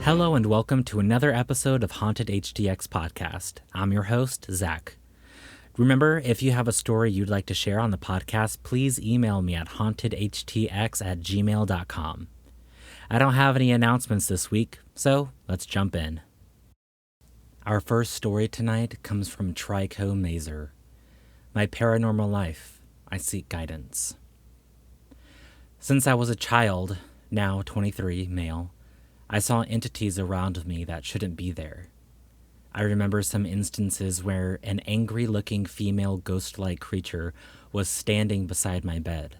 Hello and welcome to another episode of Haunted HTX Podcast. I'm your host, Zach. Remember, if you have a story you'd like to share on the podcast, please email me at hauntedhtx@gmail.com. I don't have any announcements this week, so let's jump in. Our first story tonight comes from TriCoMazer. My paranormal life, I seek guidance. Since I was a child, now 23, male, I saw entities around me that shouldn't be there. I remember some instances where an angry-looking female ghost-like creature was standing beside my bed,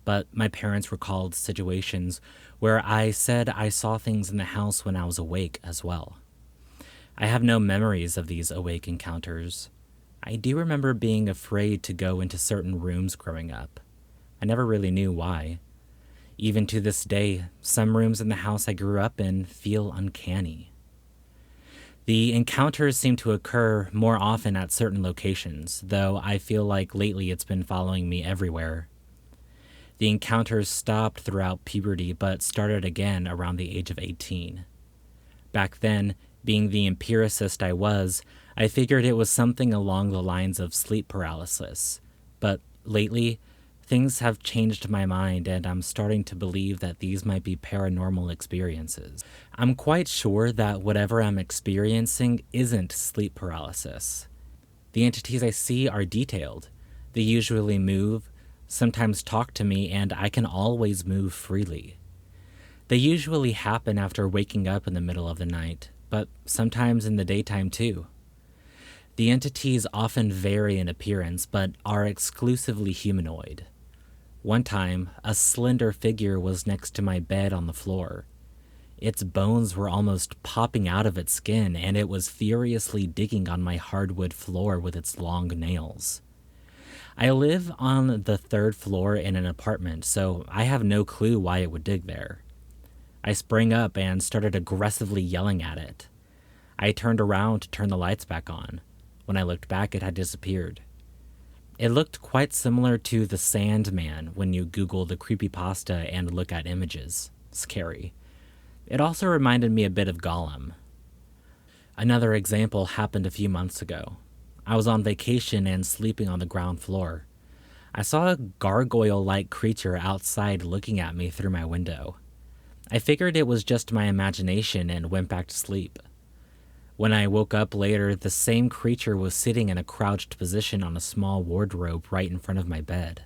but my parents recalled situations where I said I saw things in the house when I was awake as well. I have no memories of these awake encounters. I do remember being afraid to go into certain rooms growing up. I never really knew why. Even to this day, some rooms in the house I grew up in feel uncanny. The encounters seem to occur more often at certain locations, though I feel like lately it's been following me everywhere. The encounters stopped throughout puberty, but started again around the age of 18. Back then, being the empiricist I was, I figured it was something along the lines of sleep paralysis. But lately, things have changed my mind, and I'm starting to believe that these might be paranormal experiences. I'm quite sure that whatever I'm experiencing isn't sleep paralysis. The entities I see are detailed. They usually move, sometimes talk to me, and I can always move freely. They usually happen after waking up in the middle of the night, but sometimes in the daytime too. The entities often vary in appearance, but are exclusively humanoid. One time, a slender figure was next to my bed on the floor. Its bones were almost popping out of its skin, and it was furiously digging on my hardwood floor with its long nails. I live on the third floor in an apartment, so I have no clue why it would dig there. I sprang up and started aggressively yelling at it. I turned around to turn the lights back on. When I looked back, it had disappeared. It looked quite similar to the Sandman when you Google the creepypasta and look at images. Scary. It also reminded me a bit of Gollum. Another example happened a few months ago. I was on vacation and sleeping on the ground floor. I saw a gargoyle-like creature outside looking at me through my window. I figured it was just my imagination and went back to sleep. When I woke up later, the same creature was sitting in a crouched position on a small wardrobe right in front of my bed.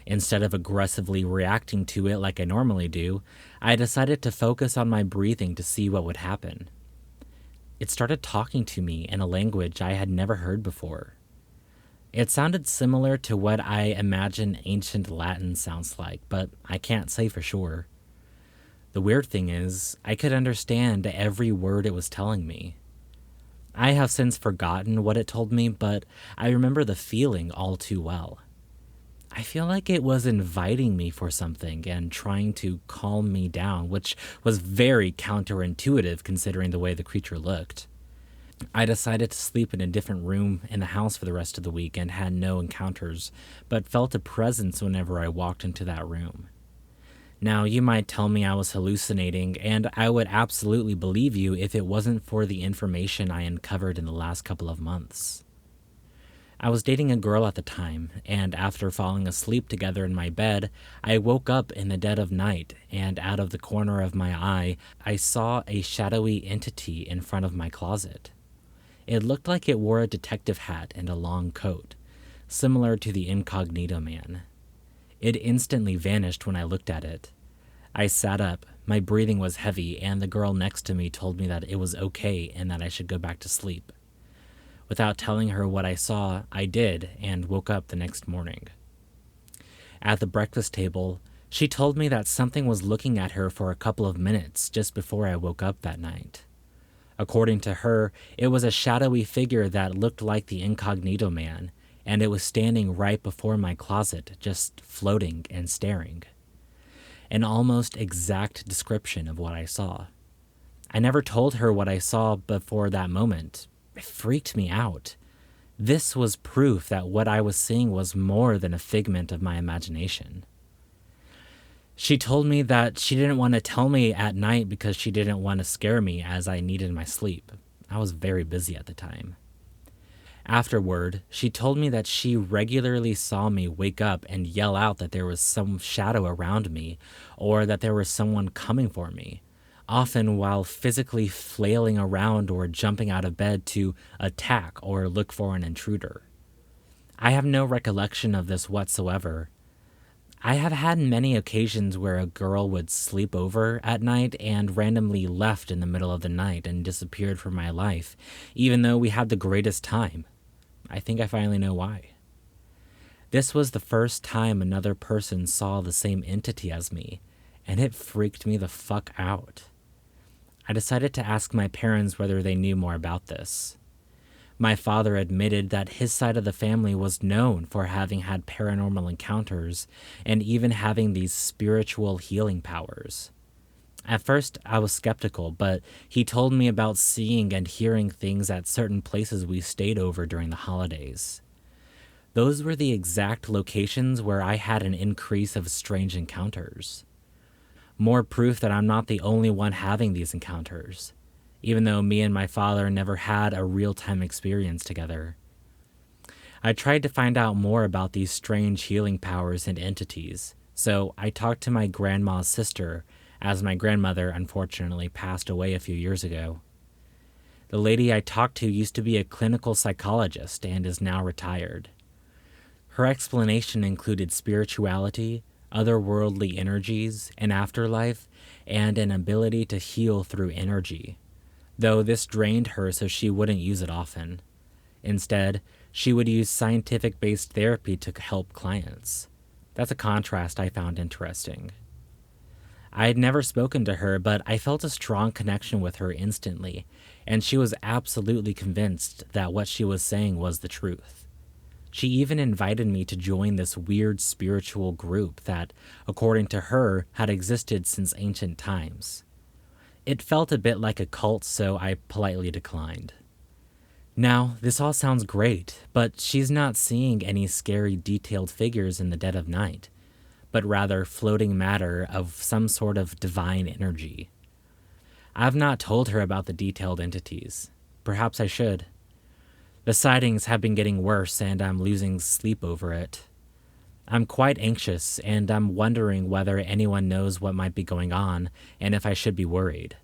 Instead of aggressively reacting to it like I normally do, I decided to focus on my breathing to see what would happen. It started talking to me in a language I had never heard before. It sounded similar to what I imagine ancient Latin sounds like, but I can't say for sure. The weird thing is, I could understand every word it was telling me. I have since forgotten what it told me, but I remember the feeling all too well. I feel like it was inviting me for something and trying to calm me down, which was very counterintuitive considering the way the creature looked. I decided to sleep in a different room in the house for the rest of the week and had no encounters, but felt a presence whenever I walked into that room. Now, you might tell me I was hallucinating, and I would absolutely believe you if it wasn't for the information I uncovered in the last couple of months. I was dating a girl at the time, and after falling asleep together in my bed, I woke up in the dead of night, and out of the corner of my eye, I saw a shadowy entity in front of my closet. It looked like it wore a detective hat and a long coat, similar to the Incognito Man. It instantly vanished when I looked at it. I sat up, my breathing was heavy, and the girl next to me told me that it was okay and that I should go back to sleep. Without telling her what I saw, I did, and woke up the next morning. At the breakfast table, she told me that something was looking at her for a couple of minutes just before I woke up that night. According to her, it was a shadowy figure that looked like the Incognito Man, and it was standing right before my closet, just floating and staring. An almost exact description of what I saw. I never told her what I saw before that moment. It freaked me out. This was proof that what I was seeing was more than a figment of my imagination. She told me that she didn't want to tell me at night because she didn't want to scare me as I needed my sleep. I was very busy at the time. Afterward, she told me that she regularly saw me wake up and yell out that there was some shadow around me or that there was someone coming for me, often while physically flailing around or jumping out of bed to attack or look for an intruder. I have no recollection of this whatsoever. I have had many occasions where a girl would sleep over at night and randomly left in the middle of the night and disappeared from my life, even though we had the greatest time. I think I finally know why. This was the first time another person saw the same entity as me, and it freaked me the fuck out. I decided to ask my parents whether they knew more about this. My father admitted that his side of the family was known for having had paranormal encounters and even having these spiritual healing powers. At first, I was skeptical, but he told me about seeing and hearing things at certain places we stayed over during the holidays. Those were the exact locations where I had an increase of strange encounters. More proof that I'm not the only one having these encounters, even though me and my father never had a real-time experience together. I tried to find out more about these strange healing powers and entities, so I talked to my grandma's sister, as my grandmother unfortunately passed away a few years ago. The lady I talked to used to be a clinical psychologist and is now retired. Her explanation included spirituality, otherworldly energies, an afterlife, and an ability to heal through energy, though this drained her so she wouldn't use it often. Instead, she would use scientific-based therapy to help clients. That's a contrast I found interesting. I had never spoken to her, but I felt a strong connection with her instantly, and she was absolutely convinced that what she was saying was the truth. She even invited me to join this weird spiritual group that, according to her, had existed since ancient times. It felt a bit like a cult, so I politely declined. Now, this all sounds great, but she's not seeing any scary detailed figures in the dead of night, but rather floating matter of some sort of divine energy. I've not told her about the detailed entities. Perhaps I should. The sightings have been getting worse and I'm losing sleep over it. I'm quite anxious and I'm wondering whether anyone knows what might be going on and if I should be worried.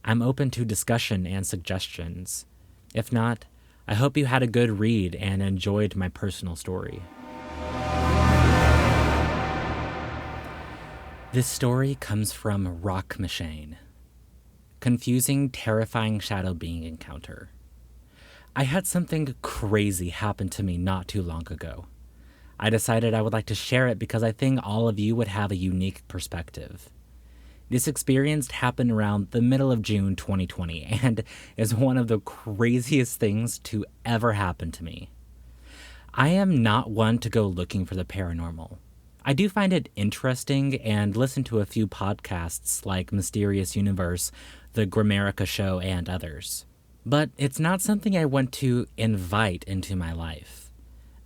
I'm open to discussion and suggestions. If not, I hope you had a good read and enjoyed my personal story. This story comes from Rockmashane. Confusing, terrifying shadow being encounter. I had something crazy happen to me not too long ago. I decided I would like to share it because I think all of you would have a unique perspective. This experience happened around the middle of June 2020 and is one of the craziest things to ever happen to me. I am not one to go looking for the paranormal. I do find it interesting and listen to a few podcasts like Mysterious Universe, The Grammarica Show, and others. But it's not something I want to invite into my life.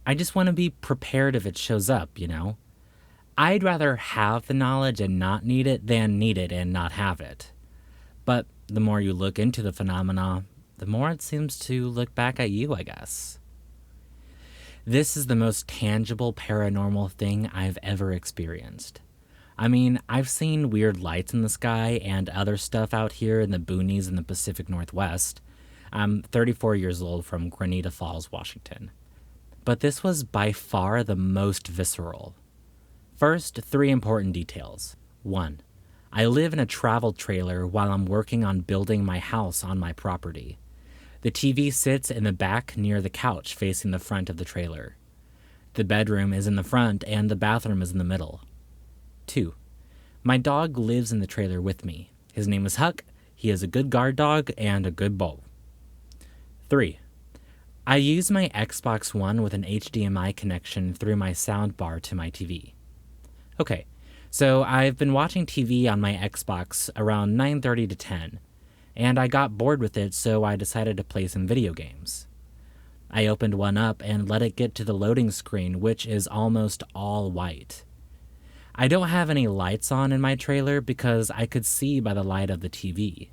I just want to be prepared if it shows up, you know? I'd rather have the knowledge and not need it than need it and not have it. But the more you look into the phenomena, the more it seems to look back at you, I guess. This is the most tangible paranormal thing I've ever experienced. I mean, I've seen weird lights in the sky and other stuff out here in the boonies in the Pacific Northwest. I'm 34 years old from Granita Falls, Washington. But this was by far the most visceral. First, 3 important details. 1. I live in a travel trailer while I'm working on building my house on my property. The TV sits in the back near the couch facing the front of the trailer. The bedroom is in the front and the bathroom is in the middle. 2. My dog lives in the trailer with me. His name is Huck. He is a good guard dog and a good beau. 3. I use my Xbox One with an HDMI connection through my soundbar to my TV. Okay, so I've been watching TV on my Xbox around 9:30 to 10, and I got bored with it, so I decided to play some video games. I opened one up and let it get to the loading screen, which is almost all white. I don't have any lights on in my trailer because I could see by the light of the TV.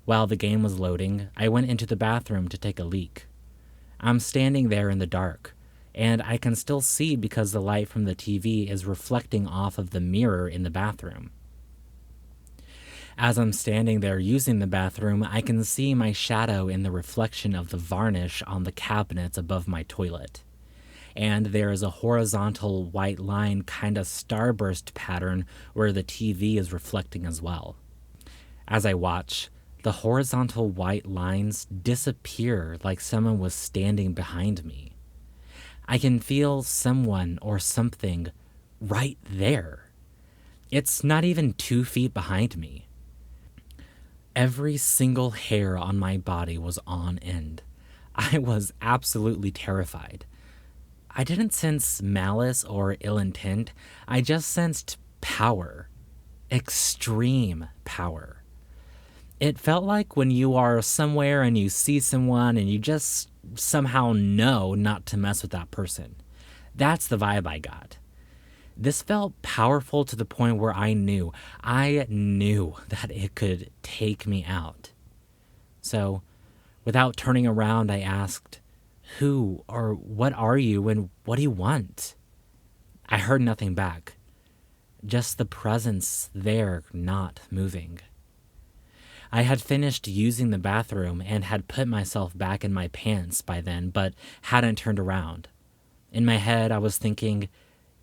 While the game was loading, I went into the bathroom to take a leak. I'm standing there in the dark, and I can still see because the light from the TV is reflecting off of the mirror in the bathroom. As I'm standing there using the bathroom, I can see my shadow in the reflection of the varnish on the cabinets above my toilet. And there is a horizontal white line kind of starburst pattern where the TV is reflecting as well. As I watch, the horizontal white lines disappear like someone was standing behind me. I can feel someone or something right there. It's not even 2 feet behind me. Every single hair on my body was on end. I was absolutely terrified. I didn't sense malice or ill intent. I just sensed power. Extreme power. It felt like when you are somewhere and you see someone and you just somehow know not to mess with that person. That's the vibe I got. This felt powerful to the point where I knew that it could take me out. So, without turning around, I asked, "Who or what are you and what do you want?" I heard nothing back. Just the presence there not moving. I had finished using the bathroom and had put myself back in my pants by then, but hadn't turned around. In my head, I was thinking,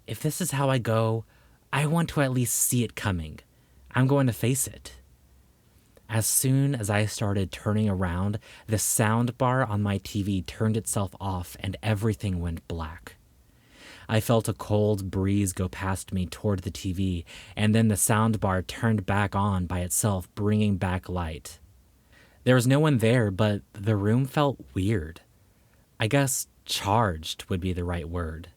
if this is how I go, I want to at least see it coming. I'm going to face it. As soon as I started turning around, the sound bar on my TV turned itself off and everything went black. I felt a cold breeze go past me toward the TV, and then the sound bar turned back on by itself, bringing back light. There was no one there, but the room felt weird. I guess charged would be the right word.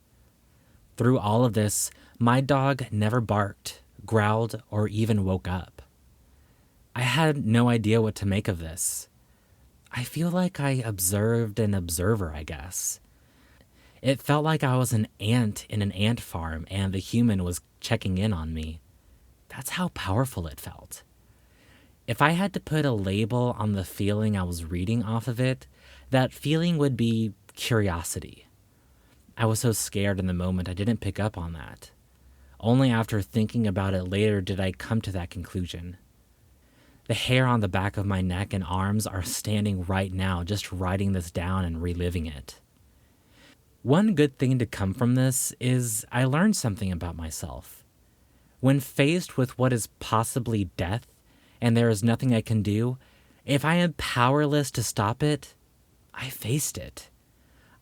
Through all of this, my dog never barked, growled, or even woke up. I had no idea what to make of this. I feel like I observed an observer, I guess. It felt like I was an ant in an ant farm and the human was checking in on me. That's how powerful it felt. If I had to put a label on the feeling I was reading off of it, that feeling would be curiosity. I was so scared in the moment I didn't pick up on that. Only after thinking about it later did I come to that conclusion. The hair on the back of my neck and arms are standing right now, just writing this down and reliving it. One good thing to come from this is I learned something about myself. When faced with what is possibly death, and there is nothing I can do, if I am powerless to stop it, I faced it.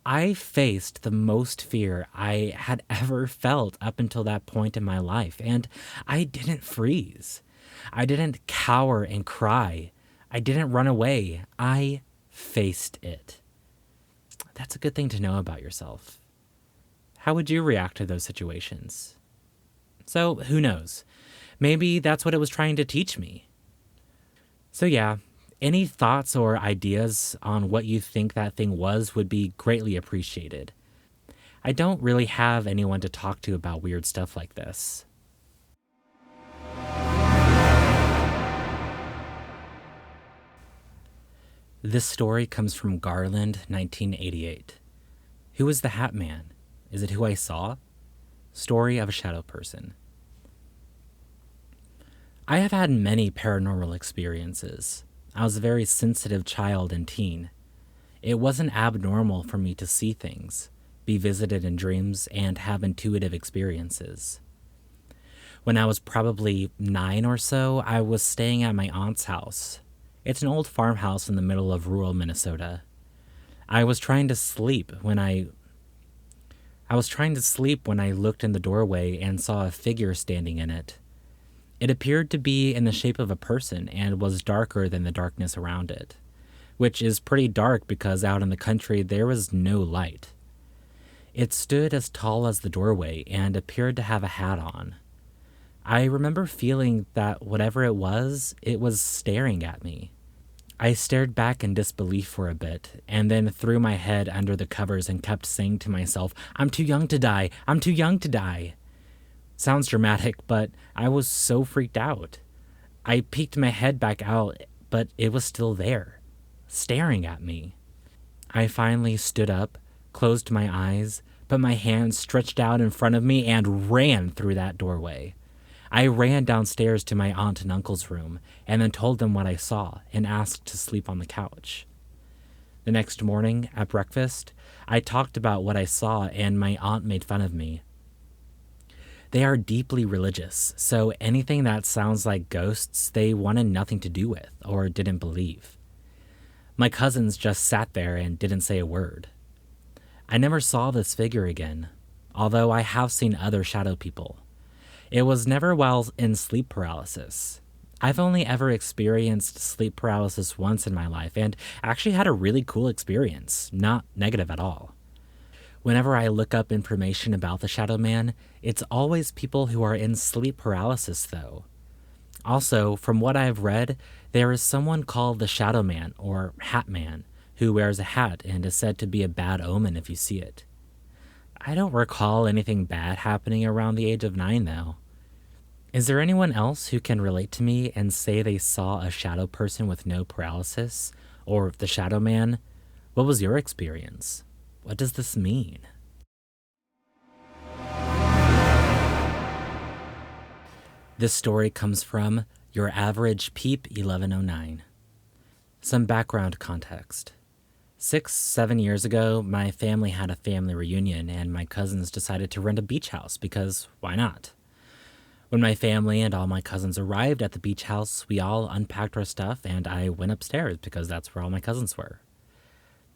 I faced the most fear I had ever felt up until that point in my life, and I didn't freeze. I didn't cower and cry. I didn't run away. I faced it. That's a good thing to know about yourself. How would you react to those situations? So, who knows? Maybe that's what it was trying to teach me. So yeah, any thoughts or ideas on what you think that thing was would be greatly appreciated. I don't really have anyone to talk to about weird stuff like this. This story comes from Garland, 1988. Who is the Hat Man? Is it who I saw? Story of a shadow person. I have had many paranormal experiences. I was a very sensitive child and teen. It wasn't abnormal for me to see things, be visited in dreams, and have intuitive experiences. When I was probably 9 or so, I was staying at my aunt's house. It's an old farmhouse in the middle of rural Minnesota. I was trying to sleep when I looked in the doorway and saw a figure standing in it. It appeared to be in the shape of a person and was darker than the darkness around it, which is pretty dark because out in the country there was no light. It stood as tall as the doorway and appeared to have a hat on. I remember feeling that whatever it was staring at me. I stared back in disbelief for a bit, and then threw my head under the covers and kept saying to myself, "I'm too young to die. I'm too young to die." Sounds dramatic, but I was so freaked out. I peeked my head back out, but it was still there, staring at me. I finally stood up, closed my eyes, put my hands stretched out in front of me, and ran through that doorway. I ran downstairs to my aunt and uncle's room and then told them what I saw and asked to sleep on the couch. The next morning at breakfast, I talked about what I saw and my aunt made fun of me. They are deeply religious, so anything that sounds like ghosts they wanted nothing to do with or didn't believe. My cousins just sat there and didn't say a word. I never saw this figure again, although I have seen other shadow people. It was never while in sleep paralysis. I've only ever experienced sleep paralysis once in my life and actually had a really cool experience, not negative at all. Whenever I look up information about the Shadow Man, it's always people who are in sleep paralysis, though. Also, from what I've read, there is someone called the Shadow Man, or Hat Man, who wears a hat and is said to be a bad omen if you see it. I don't recall anything bad happening around the age of 9, though. Is there anyone else who can relate to me and say they saw a shadow person with no paralysis, or the Shadow Man? What was your experience? What does this mean? This story comes from Your Average Peep 1109. Some background context. 6-7 years ago, my family had a family reunion and my cousins decided to rent a beach house because why not? When my family and all my cousins arrived at the beach house, we all unpacked our stuff and I went upstairs because that's where all my cousins were.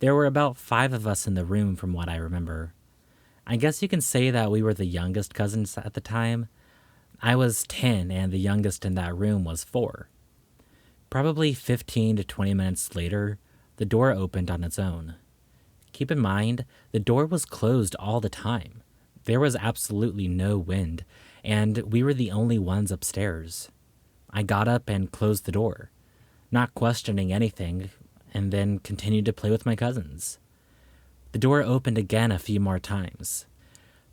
There were about 5 of us in the room from what I remember. I guess you can say that we were the youngest cousins at the time. I was 10 and the youngest in that room was 4. Probably 15 to 20 minutes later, the door opened on its own. Keep in mind, the door was closed all the time. There was absolutely no wind, and we were the only ones upstairs. I got up and closed the door, not questioning anything, and then continued to play with my cousins. The door opened again a few more times.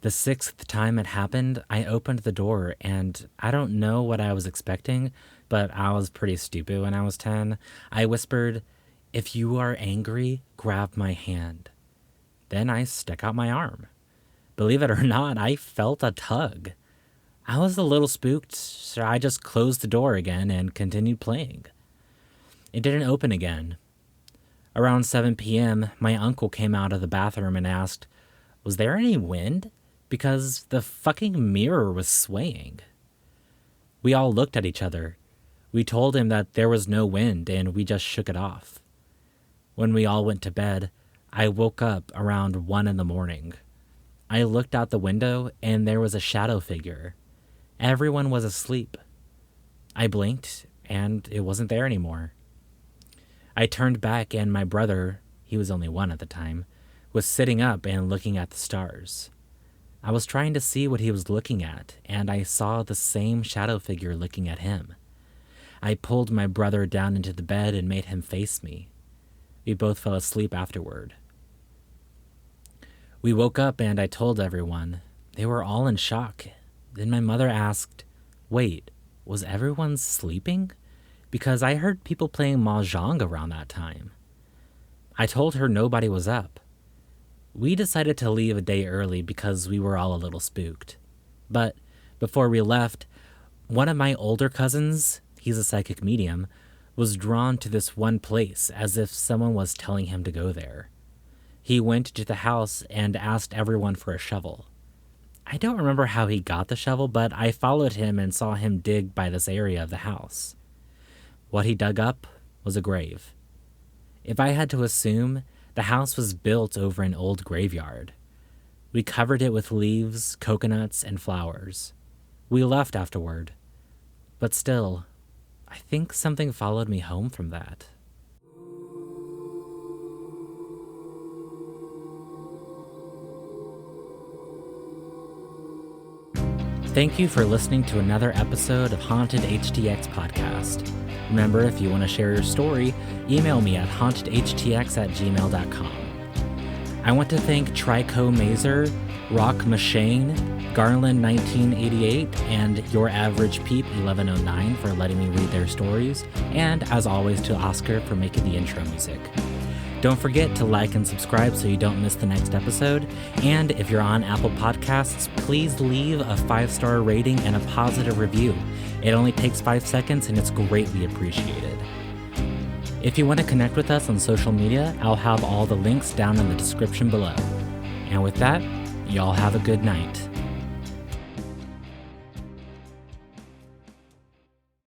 The 6th time it happened, I opened the door, and I don't know what I was expecting, but I was pretty stupid when I was 10. I whispered, "If you are angry, grab my hand." Then I stuck out my arm. Believe it or not, I felt a tug. I was a little spooked, so I just closed the door again and continued playing. It didn't open again. Around 7 p.m., my uncle came out of the bathroom and asked, "Was there any wind?" Because the fucking mirror was swaying. We all looked at each other. We told him that there was no wind and we just shook it off. When we all went to bed, I woke up around 1 in the morning. I looked out the window and there was a shadow figure. Everyone was asleep. I blinked and it wasn't there anymore. I turned back and my brother, he was only 1 at the time, was sitting up and looking at the stars. I was trying to see what he was looking at, and I saw the same shadow figure looking at him. I pulled my brother down into the bed and made him face me. We both fell asleep afterward. We woke up and I told everyone. They were all in shock. Then my mother asked, "Wait, was everyone sleeping? Because I heard people playing mahjong around that time." I told her nobody was up. We decided to leave a day early because we were all a little spooked. But before we left, one of my older cousins, he's a psychic medium, was drawn to this one place as if someone was telling him to go there. He went to the house and asked everyone for a shovel. I don't remember how he got the shovel, but I followed him and saw him dig by this area of the house. What he dug up was a grave. If I had to assume, the house was built over an old graveyard. We covered it with leaves, coconuts, and flowers. We left afterward. But still, I think something followed me home from that. Thank you for listening to another episode of Haunted HTX Podcast. Remember, if you want to share your story, email me at hauntedhtx@gmail.com. I want to thank TriCoMazer, Rockmashane, Garland 1988, and Your Average Peep 1109 for letting me read their stories, and as always to Oscar for making the intro music. Don't forget to like and subscribe so you don't miss the next episode, and if you're on Apple Podcasts, please leave a 5-star rating and a positive review. It only takes 5 seconds and it's greatly appreciated. If you want to connect with us on social media, I'll have all the links down in the description below. And with that, y'all have a good night.